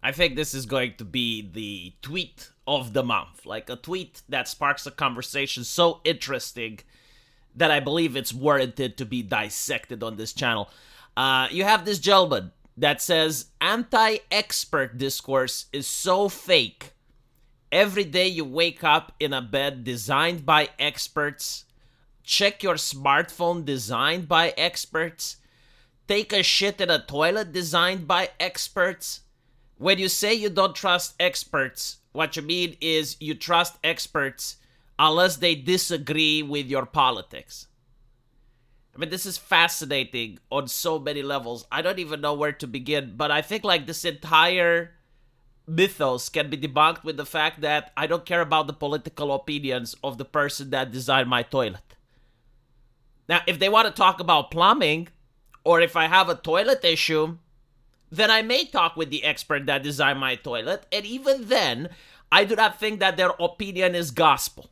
I think this is going to be the tweet of the month. Like a tweet that sparks a conversation so interesting that I believe it's warranted to be dissected on this channel. You have this gentleman that says anti-expert discourse is so fake. Every day you wake up in a bed designed by experts. Check your smartphone designed by experts. Take a shit in a toilet designed by experts. When you say you don't trust experts, what you mean is you trust experts unless they disagree with your politics. I mean, this is fascinating on so many levels. I don't even know where to begin, but I think like this entire mythos can be debunked with the fact that I don't care about the political opinions of the person that designed my toilet. Now, if they want to talk about plumbing, or if I have a toilet issue, then I may talk with the expert that designed my toilet, and even then, I do not think that their opinion is gospel.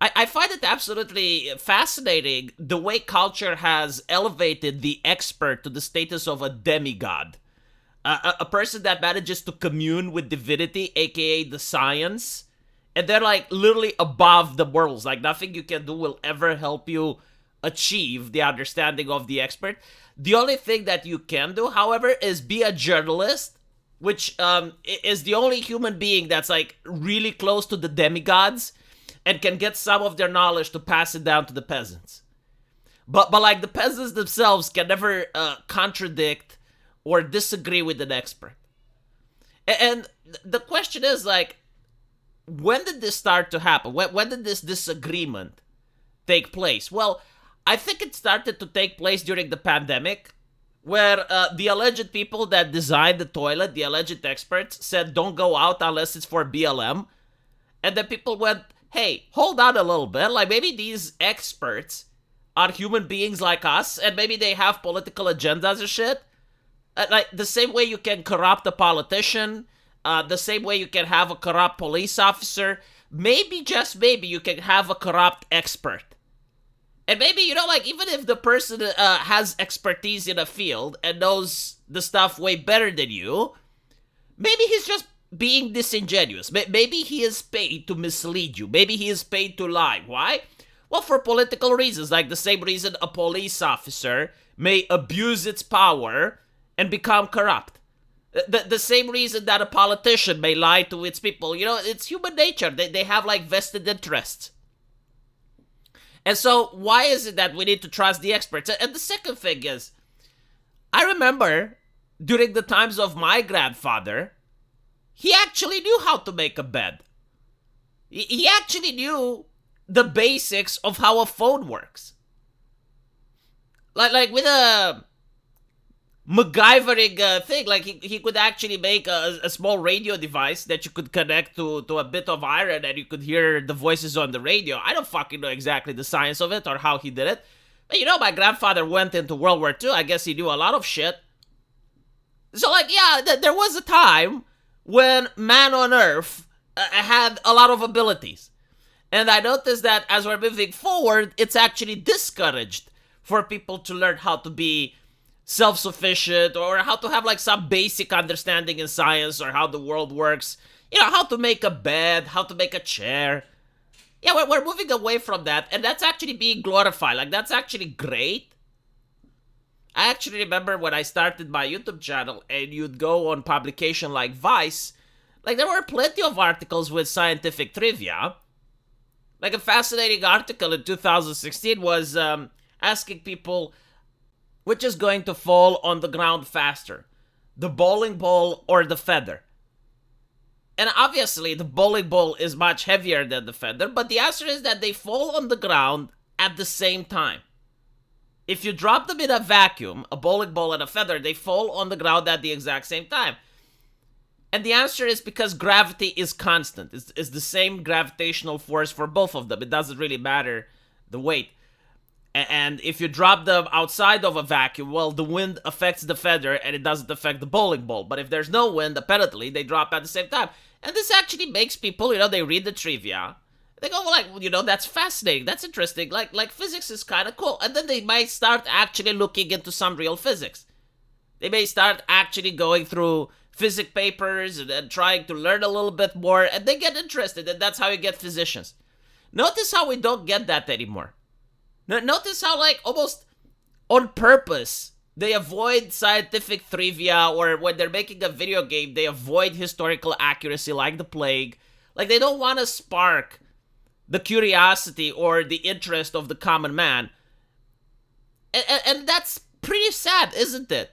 I find it absolutely fascinating the way culture has elevated the expert to the status of a demigod. A person that manages to commune with divinity, aka the science, and they're like literally above the worlds. Like nothing you can do will ever help you achieve the understanding of the expert. The only thing that you can do, however, is be a journalist, which is the only human being that's like really close to the demigods and can get some of their knowledge to pass it down to the peasants. But like the peasants themselves can never contradict or disagree with an expert. And the question is like, when did this start to happen? When did this disagreement take place? Well, I think it started to take place during the pandemic, where the alleged people that designed the toilet, the alleged experts, said don't go out unless it's for BLM. And then people went, hey, hold on a little bit. Like maybe these experts are human beings like us, and maybe they have political agendas and shit. Like the same way you can corrupt a politician, the same way you can have a corrupt police officer, maybe, just maybe, you can have a corrupt expert. And maybe, you know, like, even if the person has expertise in a field and knows the stuff way better than you, maybe he's just being disingenuous. Maybe he is paid to mislead you. Maybe he is paid to lie. Why? Well, for political reasons, like the same reason a police officer may abuse its power and become corrupt. The same reason that a politician may lie to its people. You know, it's human nature. They have, like, vested interests. And so, why is it that we need to trust the experts? And the second thing is, I remember during the times of my grandfather, he actually knew how to make a bed. He actually knew the basics of how a phone works. Like with a MacGyvering thing, like he could actually make a small radio device that you could connect to a bit of iron and you could hear the voices on the radio. I don't fucking know exactly the science of it or how he did it. But you know, my grandfather went into World War II. I guess he knew a lot of shit. So like, yeah, there was a time when man on Earth had a lot of abilities. And I noticed that as we're moving forward, it's actually discouraged for people to learn how to be self-sufficient or how to have like some basic understanding in science or how the world works. You know, how to make a bed, how to make a chair. Yeah, we're moving away from that, and that's actually being glorified. Like, that's actually great. I actually remember when I started my YouTube channel and you'd go on publication like Vice, like there were plenty of articles with scientific trivia. Like a fascinating article in 2016 was asking people which is going to fall on the ground faster, the bowling ball or the feather. And obviously the bowling ball is much heavier than the feather, but the answer is that they fall on the ground at the same time. If you drop them in a vacuum, a bowling ball and a feather, they fall on the ground at the exact same time. And the answer is because gravity is constant. It's the same gravitational force for both of them. It doesn't really matter the weight. And if you drop them outside of a vacuum, well, the wind affects the feather and it doesn't affect the bowling ball. But if there's no wind, apparently, they drop at the same time. And this actually makes people, you know, they read the trivia. They go, well, like, you know, that's fascinating. That's interesting. Like physics is kind of cool. And then they might start actually looking into some real physics. They may start actually going through physics papers and trying to learn a little bit more, and they get interested, and that's how you get physicians. Notice how we don't get that anymore. Notice how, like, almost on purpose, they avoid scientific trivia, or when they're making a video game, they avoid historical accuracy like the plague. Like, they don't want to spark the curiosity or the interest of the common man. And that's pretty sad, isn't it?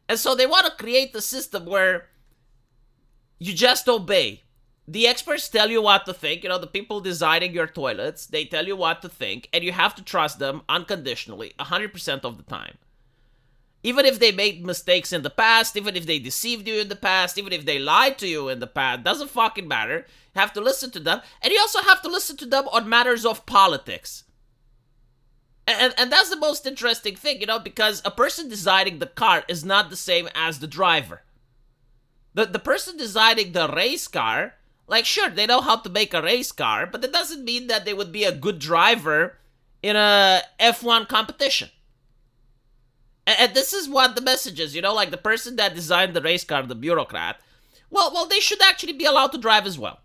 And so they want to create a system where you just obey. The experts tell you what to think. You know, the people designing your toilets, they tell you what to think, and you have to trust them unconditionally 100% of the time. Even if they made mistakes in the past, even if they deceived you in the past, even if they lied to you in the past, doesn't fucking matter. You have to listen to them, and you also have to listen to them on matters of politics. And that's the most interesting thing, you know, because a person designing the car is not the same as the driver. The person designing the race car, like, sure, they know how to make a race car, but that doesn't mean that they would be a good driver in a F1 competition. And this is what the message is, you know, like the person that designed the race car, the bureaucrat, well, they should actually be allowed to drive as well.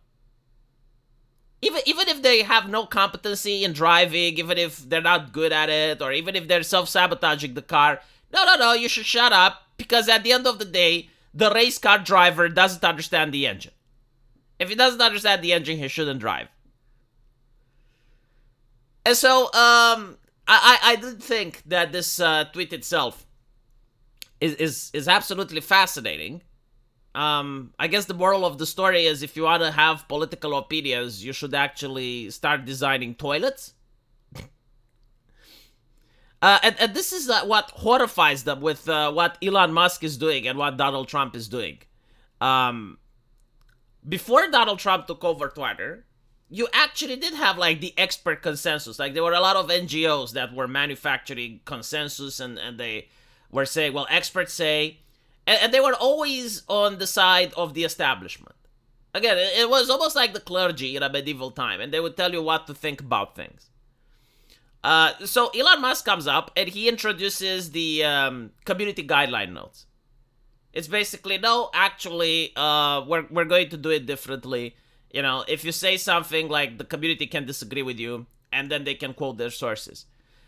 Even if they have no competency in driving, even if they're not good at it, or even if they're self-sabotaging the car, no, you should shut up, because at the end of the day, the race car driver doesn't understand the engine. If he doesn't understand the engine, he shouldn't drive. And so, I did think that this tweet itself is absolutely fascinating. I guess the moral of the story is, if you want to have political opinions, you should actually start designing toilets. And this is what horrifies them with what Elon Musk is doing and what Donald Trump is doing. Before Donald Trump took over Twitter, you actually did have, like, the expert consensus. Like, there were a lot of NGOs that were manufacturing consensus, and they were saying, well, experts say... And they were always on the side of the establishment. Again, it was almost like the clergy in a medieval time, and they would tell you what to think about things. So Elon Musk comes up, and he introduces the community guideline notes. It's basically, no, actually, we're going to do it differently. You know, if you say something, like, the community can disagree with you, and then they can quote their sources.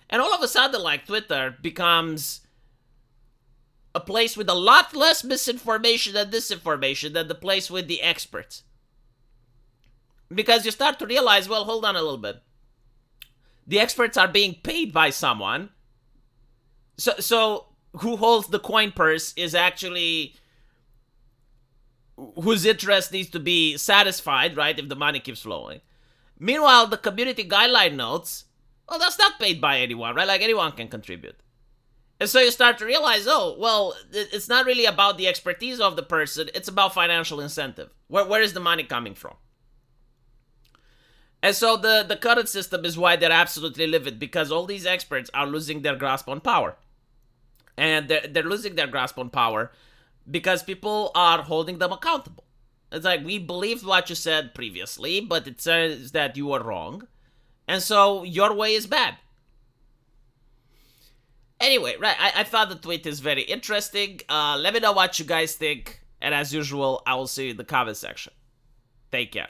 And all of a sudden, like, Twitter becomes a place with a lot less misinformation and disinformation than the place with the experts. Because you start to realize, well, hold on a little bit. The experts are being paid by someone. So who holds the coin purse is actually whose interest needs to be satisfied, right, if the money keeps flowing. Meanwhile, the community guideline notes, well, that's not paid by anyone, right? Like, anyone can contribute. And so you start to realize, oh, well, it's not really about the expertise of the person. It's about financial incentive. Where is the money coming from? And so the current system is why they're absolutely livid, because all these experts are losing their grasp on power. And they're losing their grasp on power because people are holding them accountable. It's like, we believed what you said previously, but it says that you were wrong. And so your way is bad. Anyway, right, I thought the tweet is very interesting. Let me know what you guys think. And as usual, I will see you in the comment section. Take care.